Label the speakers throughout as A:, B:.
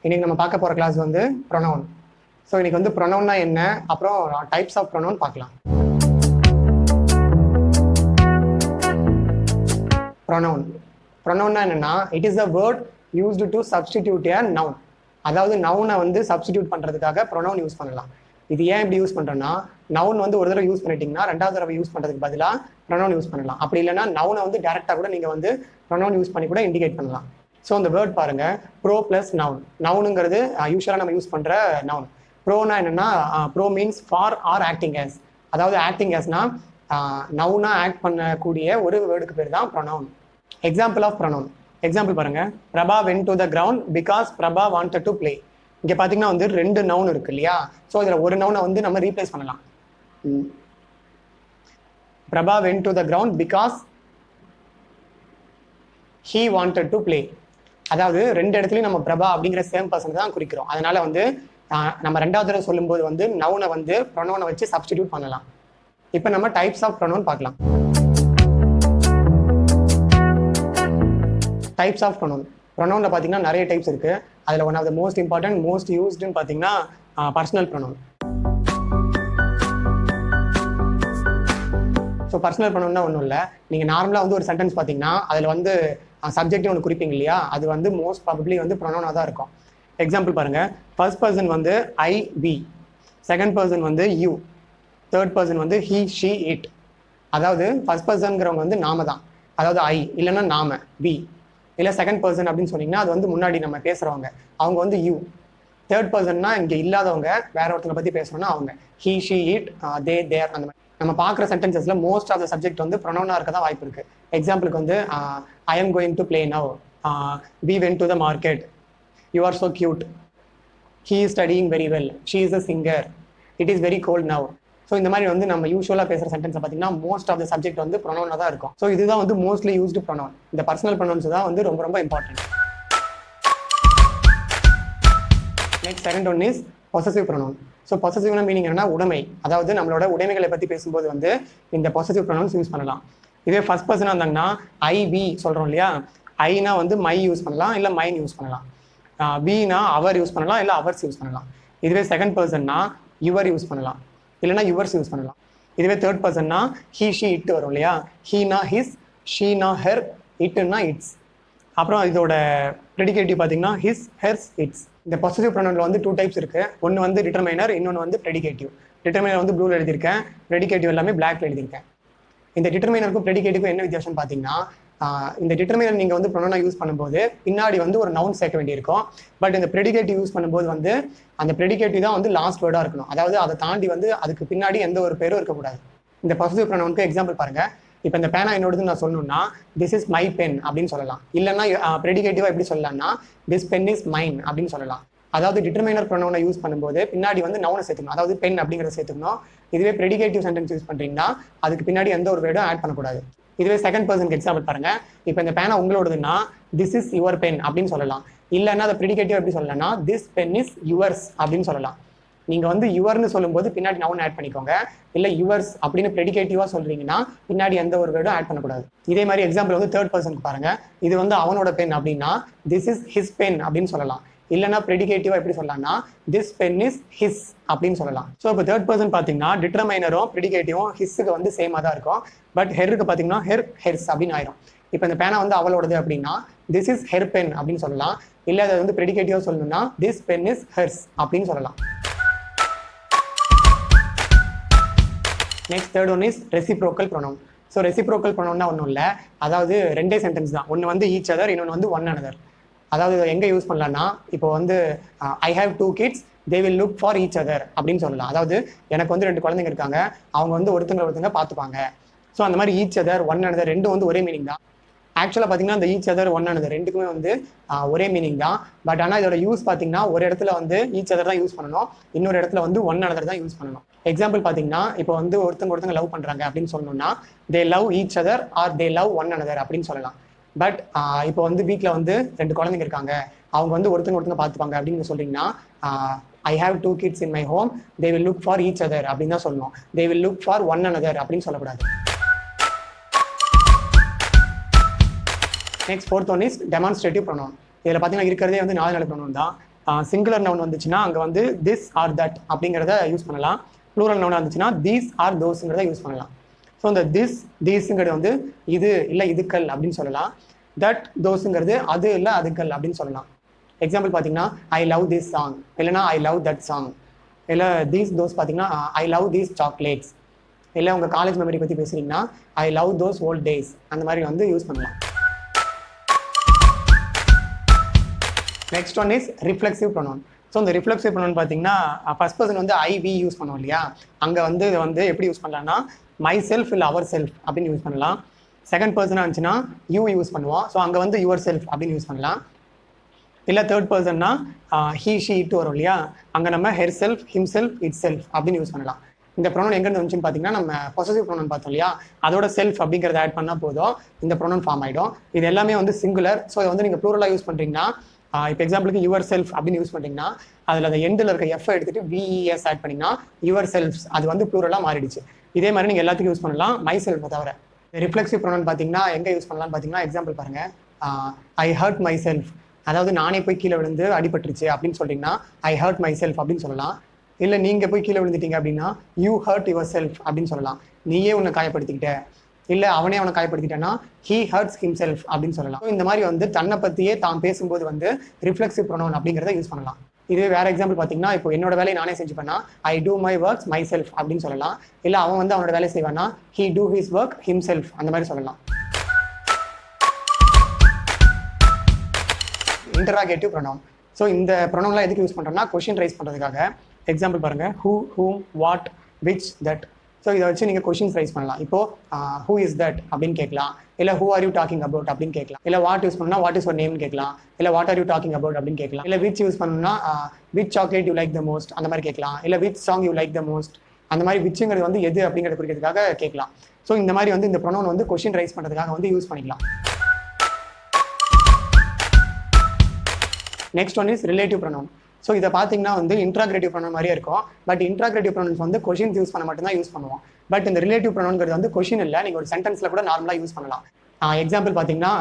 A: இன்னைக்கு நம்ம பார்க்க போகிற கிளாஸ் வந்து ப்ரொனவுன். ஸோ இன்னைக்கு வந்து ப்ரொனவுன்னா என்ன, அப்புறம் டைப்ஸ் ஆஃப் ப்ரொனவுன் பார்க்கலாம். ப்ரொனவுன்னா என்னன்னா, it is the word used to substitute a noun. அதாவது நவுனை வந்து சப்ஸ்டிடியூட் பண்ணுறதுக்காக ப்ரொனவுன் யூஸ் பண்ணலாம். இது ஏன் இப்படி யூஸ் பண்ணுறோன்னா, நவுன் வந்து ஒரு தடவை யூஸ் பண்ணிட்டீங்கன்னா ரெண்டாவது தடவை யூஸ் பண்ணுறதுக்கு பதிலாக ப்ரொனவுன் யூஸ் பண்ணலாம். அப்படி இல்லைன்னா நவுனை வந்து டேரெக்டாக கூட நீங்கள் வந்து ப்ரொனவுன் யூஸ் பண்ணி கூட இண்டிகேட் பண்ணலாம். ஸோ இந்த வேர்ட் பாருங்க, ப்ரோ ப்ளஸ் நவுன். நவுனுங்கிறது யூஸ்வலாக நம்ம யூஸ் பண்ணுற நவுன். ப்ரோனா என்னன்னா, pro means for or acting as. அதாவது ஆக்டிங் ஆஸ்னா நவுனா ஆக்ட் பண்ணக்கூடிய ஒரு வேர்டுக்கு பேர் தான் pronoun. Example of pronoun. Example பாருங்க, Prabha went to the ground because Prabha wanted to play. இங்கே பார்த்தீங்கன்னா வந்து ரெண்டு நவுன் இருக்கு இல்லையா? ஸோ இதில் ஒரு நவுனை வந்து நம்ம ரீப்ளேஸ் பண்ணலாம். Prabha went to the ground because he wanted to play. அதாவது ரெண்டு இடத்துலையும் நம்ம பிரபா அப்படிங்கிற சேம் பர்சன் தான் குறிக்கிறோம். அதனால வந்து நம்ம ரெண்டாவது தடவை சொல்லும்போது வந்து நவுனை வந்து ப்ரொனவுனை வச்சு சப்ஸ்டிடியூட் பண்ணலாம். இப்போ நம்ம டைப்ஸ் ஆஃப் ப்ரொனவுன் பார்க்கலாம். Types of pronoun. ப்ரொனவுனில் பார்த்தீங்கன்னா நிறைய டைப்ஸ் இருக்கு. அதில் one of the most important, most யூஸ்டுன்னு பார்த்தீங்கன்னா பர்சனல் ப்ரொனவுன். ஸோ பர்சனல் ப்ரொனவுன்னா ஒன்றும் இல்லை. நீங்கள் நார்மலாக வந்து ஒரு சென்டென்ஸ் பார்த்தீங்கன்னா அதில் வந்து சப்ஜெக்ட் ஒன்று குறிப்பீங்க இல்லையா? அது வந்து மோஸ்ட் ப்ராபப்ளி வந்து ப்ரொனவுனாக தான் இருக்கும். எக்ஸாம்பிள் பாருங்க, ஃபர்ஸ்ட் பர்சன் வந்து ஐ வி, செகண்ட் பர்சன் வந்து யூ, தேர்ட் பர்சன் வந்து ஹி ஷி இட். அதாவது ஃபர்ஸ்ட் பர்சன்கிறவங்க வந்து நாம தான், அதாவது ஐ இல்லைன்னா நாம வி, இல்லை செகண்ட் பர்சன் அப்படின்னு சொன்னீங்கன்னா அது வந்து முன்னாடி நம்ம பேசுகிறவங்க, அவங்க வந்து யூ. தேர்ட் பர்சன்னா இங்கே இல்லாதவங்க, வேற ஒருத்தங்களை பற்றி பேசுகிறோன்னா அவங்க he she it they their. அந்த மாதிரி நம்ம பார்க்குற சென்டென்சஸ்ல மோஸ்ட் ஆஃப் த சப்ஜெக்ட் வந்து ப்ரொனவுனாக இருக்க தான் வாய்ப்பு இருக்கு. எக்ஸாம்பிளுக்கு வந்து I am going to play now, we went to the market, you are so cute, he is studying very well, she is a singer, it is very cold now. So இந்த மாதிரி வந்து நம்ம யூஸ்வலாக பேசுகிற சென்டென்ஸை பார்த்தீங்கன்னா மோஸ்ட் ஆஃப் த சப்ஜெக்ட் வந்து ப்ரொனவுனாக தான் இருக்கும். ஸோ இதுதான் வந்து மோஸ்ட்லி யூஸ்டு ப்ரொனவுன். இந்த பர்சனல் ப்ரொனவுன்ஸ் தான் வந்து ரொம்ப ரொம்ப important. Next second one is possessive pronoun. So பொசசிவ்னா மீனிங் என்னன்னா உடைமை. அதாவது நம்மளோட உடைமைகளை பற்றி பேசும்போது வந்து இந்த பொசசிவ் ப்ரொனவுன்ஸ் யூஸ் பண்ணலாம். இதே ஃபர்ஸ்ட் பர்சனாக இருந்தாங்கன்னா ஐ வி சொல்கிறோம் இல்லையா? ஐனா வந்து மை யூஸ் பண்ணலாம், இல்லை மைன் யூஸ் பண்ணலாம். வினா அவர் யூஸ் பண்ணலாம், இல்லை அவர்ஸ் யூஸ் பண்ணலாம். இதுவே செகண்ட் பர்சன்னா யுவர் யூஸ் பண்ணலாம், இல்லைனா யுவர்ஸ் யூஸ் பண்ணலாம். இதுவே தேர்ட் பர்சன்னா ஹீ ஷி இட் வரும் இல்லையா? ஹீனா ஹிஸ், ஷீனா ஹெர், இட்டுன்னா இட்ஸ். அப்புறம் இதோட ப்ரெடிகேட்டிவ் பார்த்தீங்கன்னா ஹிஸ், ஹெர்ஸ், இட்ஸ். இந்த பொசசிவ் ப்ரொனவுன்ல வந்து டூ டைப்ஸ் இருக்கு. ஒன்று வந்து டிட்டர்மைனர், இன்னொன்று வந்து ப்ரெடிகேட்டிவ். டிட்டர்மைனர் வந்து ப்ளூல எழுதியிருக்கேன், ப்ரெடிகேட்டிவ் எல்லாமே பிளாக்ல எழுதியிருக்கேன். இந்த டிட்டர்மைனருக்கும் ப்ரெடிகேட்டிவ்க்கும் என்ன வித்தியாசம்னு பார்த்தீங்கன்னா, இந்த டிட்டர்மைனர் நீங்கள் வந்து ப்ரொனவுனா யூஸ் பண்ணும்போது பின்னாடி வந்து ஒரு நவுன் சேர்க்க வேண்டியிருக்கும். பட் இந்த ப்ரெடிகேட்டிவ் யூஸ் பண்ணும்போது வந்து அந்த ப்ரெடிகேட்டிவ் தான் வந்து லாஸ்ட் வேர்டாக இருக்கணும். அதாவது அதை தாண்டி வந்து அதுக்கு பின்னாடி எந்த ஒரு பேரும் இருக்கக்கூடாது. இந்த பொசசிவ் ப்ரொனவுனுக்கு எக்ஸாம்பிள் பாருங்க. இப்போ இந்த பேனா என்னோடதுன்னு நான் சொல்லணும்னா திஸ் இஸ் மை பென் அப்படின்னு சொல்லலாம். இல்லைன்னா ப்ரெடிகேட்டிவா எப்படி சொல்லலாம்னா திஸ் பென் இஸ் மைன் அப்படின்னு சொல்லலாம். அதாவது டிட்டர்மைனர் ப்ரொனவுனை யூஸ் பண்ணும்போது பின்னாடி வந்து நவுனை சேர்த்துக்கணும், அதாவது பென் அப்படிங்கிறத சேர்த்துக்கணும். இதுவே ப்ரெடிகேட்டிவ் சென்டென்ஸ் யூஸ் பண்றீங்கன்னா அதுக்கு பின்னாடி எந்த ஒரு வேர்டும் ஆட் பண்ணக்கூடாது. இதுவே செகண்ட் பர்சனுக்கு எக்ஸாம்பிள் பாருங்க. இப்போ இந்த பேனா உங்களோடதுன்னா திஸ் இஸ் யுவர் பென் அப்படின்னு சொல்லலாம். இல்லைன்னா அதை ப்ரெடிகேட்டிவ் எப்படி சொல்லலாம்னா திஸ் பென் இஸ் யுவர்ஸ் அப்படின்னு சொல்லலாம். நீங்க வந்து யுவர்னு சொல்லும்போது பின்னாடி நவுன் ஆட் பண்ணிக்கோங்க. இல்லை யுவர்ஸ் அப்படின்னு ப்ரெடிகேட்டிவா சொல்றீங்கன்னா பின்னாடி எந்த ஒரு வேர்டும் ஆட் பண்ணக்கூடாது. இதே மாதிரி எக்ஸாம்பிள் வந்து தேர்ட் பர்சனுக்கு பாருங்க. இது வந்து அவனோட பென் அப்படின்னா திஸ் இஸ் ஹிஸ் பென் அப்படின்னு சொல்லலாம். இல்லைன்னா ப்ரெடிகேட்டிவா எப்படி சொல்லலாம்னா திஸ் பென் இஸ் ஹிஸ் அப்படின்னு சொல்லலாம். ஸோ இப்போ தேர்ட் பர்சன் பார்த்தீங்கன்னா டிட்டர்மைனரும் ப்ரெடிகேட்டிவும் ஹிஸ்ஸுக்கு வந்து சேமாக தான் இருக்கும். பட் ஹெருக்கு பார்த்தீங்கன்னா ஹெர், ஹெர்ஸ் அப்படின்னு ஆயிரும். இப்போ இந்த பேனா வந்து அவளோடது அப்படின்னா திஸ் இஸ் ஹெர் பென் அப்படின்னு சொல்லலாம். இல்லை அதை வந்து ப்ரெடிகேட்டிவா சொல்லணும்னா திஸ் பென் இஸ் ஹெர்ஸ் அப்படின்னு சொல்லலாம். Next third one is reciprocal pronoun. So reciprocal ப்ரொனவுன்னா ஒன்றும் இல்லை, அதாவது ரெண்டே சென்டென்ஸ் தான். ஒன்று வந்து ஈச் அதர், இன்னொன்று வந்து ஒன் அனதர். அதாவது எங்கே யூஸ் பண்ணலாம்னா இப்போ வந்து I have 2 kids, they will look for each other அப்படின்னு சொல்லலாம். அதாவது எனக்கு வந்து 2 குழந்தைங்க இருக்காங்க, அவங்க வந்து ஒருத்தங்க பார்த்துப்பாங்க. ஸோ அந்த மாதிரி ஈச் அதர், ஒன் அனதர் ரெண்டும் வந்து ஒரே மீனிங் தான். ஆக்சுவலாக பார்த்தீங்கன்னா இந்த ஈச் அதர், ஒன் அனதர் ரெண்டுக்குமே வந்து ஒரே மீனிங் தான். பட் ஆனால் இதோட யூஸ் பார்த்தீங்கன்னா ஒரு இடத்துல வந்து ஈச் அதர் தான் யூஸ் பண்ணணும், இன்னொரு இடத்துல வந்து ஒன் அனதர் தான் யூஸ் பண்ணணும். எக்ஸாம்பிள் பார்த்தீங்கன்னா இப்போ வந்து ஒருத்தங்க லவ் பண்ணுறாங்க அப்படின்னு சொல்லணும்னா they love each other are they love one another அப்படின்னு சொல்லலாம். பட் இப்போ வந்து வீட்டில் வந்து 2 குழந்தைங்க இருக்காங்க, அவங்க வந்து ஒருத்தங்க பார்த்துப்பாங்க அப்படின்னு சொல்றீங்கன்னா I have 2 kids in my home, they will look for each other அப்படின்னு தான் சொல்லணும். they will look for one another அப்படின்னு சொல்லக்கூடாது. Next fourth one is demonstrative pronoun. இதில் பார்த்தீங்கன்னா இருக்கிறதே வந்து 4 ப்ரொனவுன் தான். சிங்குலர் நவுன் வந்துச்சுன்னா அங்கே வந்து திஸ் ஆர் தட் அப்படிங்கிறத யூஸ் பண்ணலாம். ப்ளூரல் நவுன் வந்துச்சுன்னா தீஸ் ஆர் தோஸ்ங்கிறத யூஸ் பண்ணலாம். ஸோ இந்த தீஸுங்கிறது வந்து இது இல்லை இதுக்கள் அப்படின்னு சொல்லலாம். தட் தோஸுங்கிறது அது இல்லை அதுக்கள் அப்படின்னு சொல்லலாம். எக்ஸாம்பிள் பார்த்தீங்கன்னா ஐ லவ் திஸ் சாங், இல்லைனா ஐ லவ் தட் சாங், இல்லை தீஸ் தோஸ் பார்த்தீங்கன்னா ஐ லவ் தீஸ் சாக்லேட்ஸ், இல்லை உங்கள் காலேஜ் மெமரி பற்றி பேசுகிறீங்கன்னா I love those old days, அந்த மாதிரி வந்து யூஸ் பண்ணலாம். Next one is reflexive pronoun. So இந்த ரிஃப்ளெக்சிவ் ப்ரொனவுன் பார்த்தீங்கன்னா ஃபர்ஸ்ட் பர்சன் வந்து ஐ வி யூஸ் பண்ணுவோம் இல்லையா, அங்கே வந்து இதை வந்து எப்படி யூஸ் பண்ணலாம்னா மை செல்ஃப் இல்லை அவர் செல்ஃப் அப்படின்னு யூஸ் பண்ணலாம். செகண்ட் பர்சனாக இருந்துச்சுன்னா யூ யூஸ் பண்ணுவோம், ஸோ அங்கே வந்து யுவர் செல்ஃப் அப்படின்னு யூஸ் பண்ணலாம். இல்லை தேர்ட் பர்சன்னா ஹீ ஷீ இட்டு வரும் இல்லையா, அங்கே நம்ம her self him self it self அப்படின்னு யூஸ் பண்ணலாம். இந்த ப்ரொனவுன் எங்கேருந்து வந்துச்சுன்னு பார்த்தீங்கன்னா நம்ம பொசசிவ் ப்ரொனவுன் பார்த்தோம் இல்லையா, அதோட செல்ஃப் அப்படிங்கிறத ஆட் பண்ணால் போதும் இந்த ப்ரொனவுன் ஃபார்ம் ஆகிடும். இது எல்லாமே வந்து சிங்குலர். ஸோ இதை வந்து நீங்கள் ப்ளூரலாக யூஸ் பண்ணுறீங்கன்னா இப்போ எக்ஸாம்பிளுக்கு யுவர் செல்ஃப் அப்படின்னு யூஸ் பண்ணிங்கன்னா அதில் அந்த எண்டில் இருக்க எஃப் எடுத்துட்டு விஇஎஸ் ஆட் பண்ணிங்கன்னா யுவர் செல்ஃப்ஸ் அது வந்து ப்ளூரலாக மாறிடுச்சு. இதே மாதிரி நீங்கள் எல்லாத்துக்கும் யூஸ் பண்ணலாம், மை செல்ஃபை தவிர. ரிஃப்ளெக்சிவ் ப்ரொனவுன் பார்த்தீங்கன்னா எங்கே யூஸ் பண்ணலாம்னு பார்த்தீங்கன்னா எக்ஸாம்பிள் பாருங்கள், ஐ ஹர்ட் மை செல்ஃப், அதாவது நானே போய் கீழே விழுந்து அடிபட்டுருச்சு அப்படின்னு சொல்லிட்டீங்கன்னா ஐ ஹர்ட் மை செல்ஃப் அப்படின்னு சொல்லலாம். இல்லை நீங்கள் போய் கீழே விழுந்துட்டீங்க அப்படின்னா யூ ஹர்ட் யுவர் செல்ஃப் அப்படின்னு சொல்லலாம், நீயே உன்னை காயப்படுத்திக்கிட்ட. இல்லை அவனே அவனை காயப்படுத்திட்டேன்னா ஹீ ஹர்ட்ஸ் ஹிம் செல்ஃப் அப்படின்னு சொல்லலாம். இந்த மாதிரி வந்து தன்னை பற்றியே தான் பேசும்போது வந்து ரிஃப்ளெக்சிவ் ப்ரொனவுன் அப்படிங்கிறத யூஸ் பண்ணலாம். இதுவே வேறு எக்ஸாம்பிள் பார்த்தீங்கன்னா இப்போ என்னோட வேலையை நானே செஞ்சுப்பேன்னா I do my works myself அப்படின்னு சொல்லலாம். இல்லை அவன் வந்து அவனோட வேலையை செய்வானா he do his work himself அந்த மாதிரி சொல்லலாம். Interrogative pronoun. ஸோ இந்த ப்ரொனவுன்லாம் எதுக்கு யூஸ் பண்ணுறோம்னா கொஷின் ரைஸ் பண்ணுறதுக்காக. எக்ஸாம்பிள் பாருங்கள், who, whom, what, which, that. So இதை வச்சு நீங்கள் கொஷின்ஸ் ரைஸ் பண்ணலாம். இப்போது ஹூ இஸ் தட் அப்படின்னு கேட்கலாம், இல்லை who are you talking about அப்படின்னு கேட்கலாம். இல்லை வாட் யூஸ் பண்ணணும்னா வாட் இஸ் யுவர் நேம்னு கேட்கலாம். இல்லை what are you talking about அப்படின்னு கேட்கலாம். இல்லை விச் யூஸ் பண்ணணும்னா which chocolate you like the most அந்த மாதிரி கேட்கலாம். இல்லை which song you like the most அந்த மாதிரி விச்சுங்கிறது வந்து எது அப்படிங்கிறத குறிக்கிறதுக்காக கேட்கலாம். ஸோ இந்த மாதிரி வந்து இந்த ப்ரொனவுன் வந்து கொஷின் ரைஸ் பண்ணுறதுக்காக வந்து யூஸ் பண்ணிக்கலாம். Next one is relative pronoun. So இதை பார்த்தீங்கன்னா வந்து இன்ட்ராகிரேட்டிவ் ப்ரொனவுன் மாதிரியே இருக்கும். பட் இன்ட்ராகிரேட்டிவ் ப்ரொனவுன்ஸ் வந்து கொஷின்ஸ் யூஸ் பண்ண மட்டும்தான் யூஸ் பண்ணுவோம். பட் இந்த ரிலேட்டிவ் ப்ரொனவுன்ங்கிறது வந்து கொஷின் இல்லை, நீங்கள் ஒரு சென்டென்ஸில் கூட நார்மலாக யூஸ் பண்ணலாம். எக்ஸாம்பிள் பார்த்தீங்கன்னா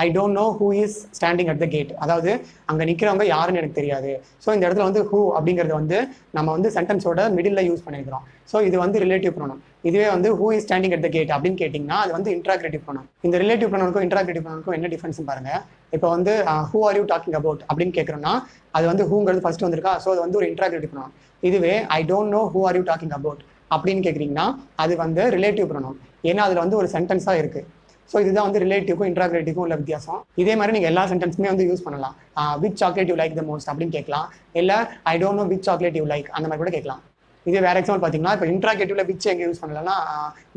A: I don't know who is standing at the gate, அதாவது அங்கே நிற்கிறவங்க யாருன்னு எனக்கு தெரியாது. ஸோ இந்த இடத்துல வந்து ஹூ அப்படிங்கிறது வந்து நம்ம வந்து சென்டென்ஸோட மிடில் யூஸ் பண்ணியிருக்கிறோம். ஸோ இது வந்து ரிலேட்டிவ் ப்ரொனவுன். இதுவே வந்து who is standing at the gate அப்படின்னு கேட்டிங்கன்னா அது வந்து இன்ட்ராகிரேட்டிவ் ப்ரொனவுன். இந்த ரிலேட்டிவ் ப்ரொனவுனுக்கும் இன்ட்ராகிரேட்டிவ் ப்ரொனவுனுக்கும் என்ன டிஃபரன்ஸ் பாருங்க. இப்போ வந்து who are you talking about அப்படின்னு கேட்குறோம்னா அது வந்து ஹூங்கிறது ஃபர்ஸ்ட் வந்திருக்கா, ஸோ அது வந்து ஒரு இன்ட்ராகிரேட்டிவ் ப்ரொனவுன். இதுவே ஐ don't know who are you talking about அப்படின்னு கேட்குறீங்கன்னா அது வந்து ரிலேட்டிவ் ப்ரொனவுன். ஏன்னா அதில் வந்து ஒரு சென்டென்ஸாக இருக்குது. ஸோ இதுதான் வந்து ரிலேட்டிவ்க்கும் இன்ட்ராகிரேட்டிவ்க்கும் உள்ள வித்தியாசம். இதே மாதிரி நீங்கள் எல்லா சென்டென்ஸுமே வந்து யூஸ் பண்ணலாம். Which chocolate you like the most அப்படின்னு கேட்கலாம். இல்லை ஐ don't know which chocolate you like அந்த மாதிரி கூட கேட்கலாம். இதே வேறு எக்ஸாம்பிள் பார்த்தீங்கன்னா இப்போ இன்ட்ராகேட்டிவ்ல விச் எங்கே யூஸ் பண்ணலாம்னா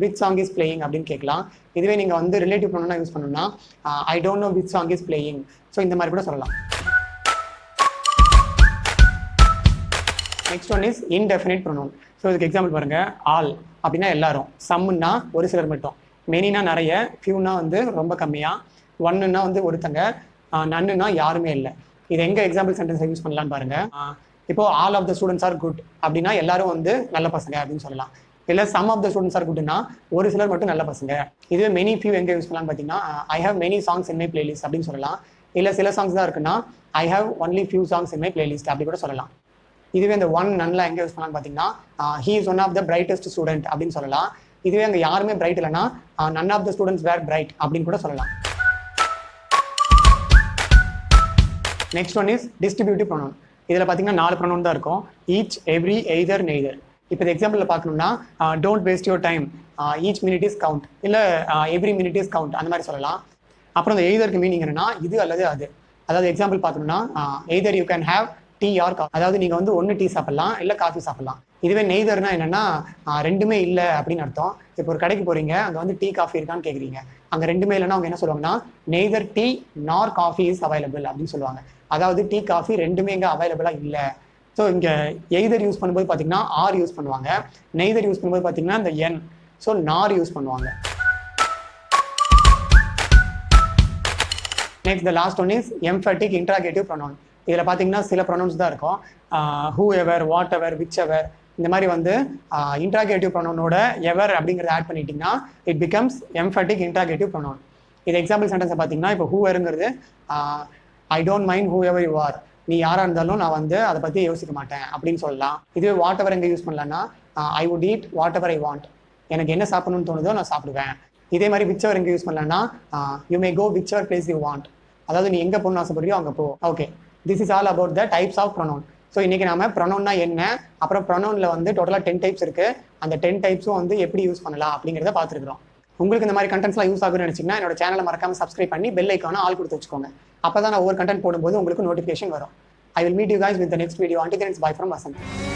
A: விச் சாங் இஸ் பிளேயிங் அப்படின்னு கேட்கலாம். இதுவே நீங்கள் வந்து ரிலேட்டிவ் ப்ரொனவுனா யூஸ் பண்ணணும்னா ஐ don't know which song is playing. So இந்த மாதிரி கூட சொல்லலாம். Next one is indefinite pronoun. So இதுக்கு எக்ஸாம்பிள் பாருங்க, ஆல் அப்படின்னா எல்லாரும், சம்முன்னா ஒரு சிலர் மட்டும், மெனினா நிறைய, ஃபியூனா வந்து ரொம்ப கம்மியாக, ஒன்னுன்னா வந்து ஒருத்தங்க, நன்னுனா யாருமே இல்லை. இது எங்கே எக்ஸாம்பிள் சென்டென்ஸ் யூஸ் பண்ணலான்னு பாருங்க. இப்போ all of the students are good அப்படின்னா எல்லாரும் வந்து நல்ல பசங்க அப்படின்னு சொல்லலாம். இல்லை some of the students are குட்னா ஒரு சிலர் மட்டும் நல்ல பசங்க. இதுவே மெனி ஃபியூ எங்கே யூஸ் பண்ணலாம்னு பார்த்தீங்கன்னா I have many songs in my playlist அப்படின்னு சொல்லலாம். இல்லை சில சாங்ஸ் தான் இருக்குன்னா I have only few songs in my playlist அப்படி கூட சொல்லலாம். இதுவே இந்த ஒன் நன்ல எங்கே யூஸ் பண்ணலாம்னு பார்த்தீங்கன்னா he is one of the brightest student அப்படின்னு சொல்லலாம். இதுவே அங்கே யாருமே பிரைட் இல்லைன்னா none of the students were bright அப்படின்னு கூட சொல்லலாம். Next one is distributive pronoun. இதில் பார்த்தீங்கன்னா 4 ப்ரொனவுன் தான் இருக்கும். Each, every, either, neither. இப்போ இந்த எக்ஸாம்பிளில் பார்க்கணும்னா don't waste your time, each minute is count, இல்லை எவ்ரி மினிட் இஸ் கவுண்ட் அந்த மாதிரி சொல்லலாம். அப்புறம் இந்த எய்தருக்கு மீனிங் என்னன்னா இது அல்லது அது. அதாவது எக்ஸாம்பிள் பார்த்தோம்னா either you can have tea R coffee, அதாவது நீங்கள் வந்து ஒன்று டீ சாப்பிட்லாம் இல்லை காஃபி சாப்பிட்லாம். இதுவே நெய்தர்னா என்னன்னா ரெண்டுமே இல்லை அப்படின்னு அர்த்தம். இப்போ ஒரு கடைக்கு போறீங்க, அங்கே வந்து டீ காஃபி இருக்கான்னு கேட்குறீங்க, அங்கே ரெண்டுமே இல்லைன்னா அவங்க என்ன சொல்லுவாங்கன்னா நெய்தர் டீ நார் காஃபி இஸ் அவைலபிள் அப்படின்னு சொல்லுவாங்க. அதாவது டீ காஃபி ரெண்டுமே இங்கே அவைலபிளாக இல்லை. ஸோ இங்கே எய்தர் யூஸ் பண்ணும்போது பார்த்தீங்கன்னா ஆர் யூஸ் பண்ணுவாங்க, நெய்தர் யூஸ் பண்ணும்போது பார்த்தீங்கன்னா இந்த என், ஸோ நார் யூஸ் பண்ணுவாங்க. Next the last one is emphatic interrogative pronoun. இதில் பார்த்தீங்கன்னா சில ப்ரொனவுன்ஸ் தான் இருக்கும். Whoever, whatever, whichever, இந்த மாதிரி வந்து இன்ட்ராகேட்டிவ் ப்ரொனவுனோட எவர் அப்படிங்கிறத ஆட் பண்ணிட்டீங்கன்னா it becomes emphatic interrogative pronoun. இது எக்ஸாம்பிள் சென்டென்ஸை பார்த்தீங்கன்னா இப்போ ஹூ எருங்கிறது I don't mind whoever you are, நீ யாராக இருந்தாலும் நான் வந்து அதை பற்றி யோசிக்க மாட்டேன் அப்படின்னு சொல்லலாம். இதுவே வாட் எவர் எங்கே யூஸ் பண்ணலான்னா I would eat what ever I want, எனக்கு என்ன சாப்பிடணும்னு தோணுதோ நான் சாப்பிடுவேன். இதே மாதிரி விச் எவர் எங்கே யூஸ் பண்ணலான்னா you may go whichever place you want, அதாவது நீ எங்கே போகணும்னு ஆசைப்படுறியோ அங்கே போ. Okay, this is all about the types of pronoun. So இன்றைக்கி நம்ம ப்ரொனவுன்னா என்ன, அப்புறம் ப்ரொனவுனில் வந்து டோட்டலாக 10 டைப்ஸ் இருக்குது, அந்த 10 டைப்ஸும் வந்து எப்படி யூஸ் பண்ணலாம் அப்படிங்கிறத பார்த்துருக்குறோம். உங்களுக்கு இந்த மாதிரி கண்டென்ட்ஸ்லாம் யூஸ் ஆகும்னு நினச்சிங்கன்னா என்னோட சேனலை மறக்காமல் சப்ஸ்கிரைப் பண்ணி பெல் ஐக்கான ஆல் கொடுத்து வச்சுக்கோங்க. அப்போ தான் நான் ஒவ்வொரு கண்டென்ட் போடும்போது உங்களுக்கு நோட்டிஃபிகேஷன் வரும். I will meet you guys with the next video. Until then, it's bye from Vasanth.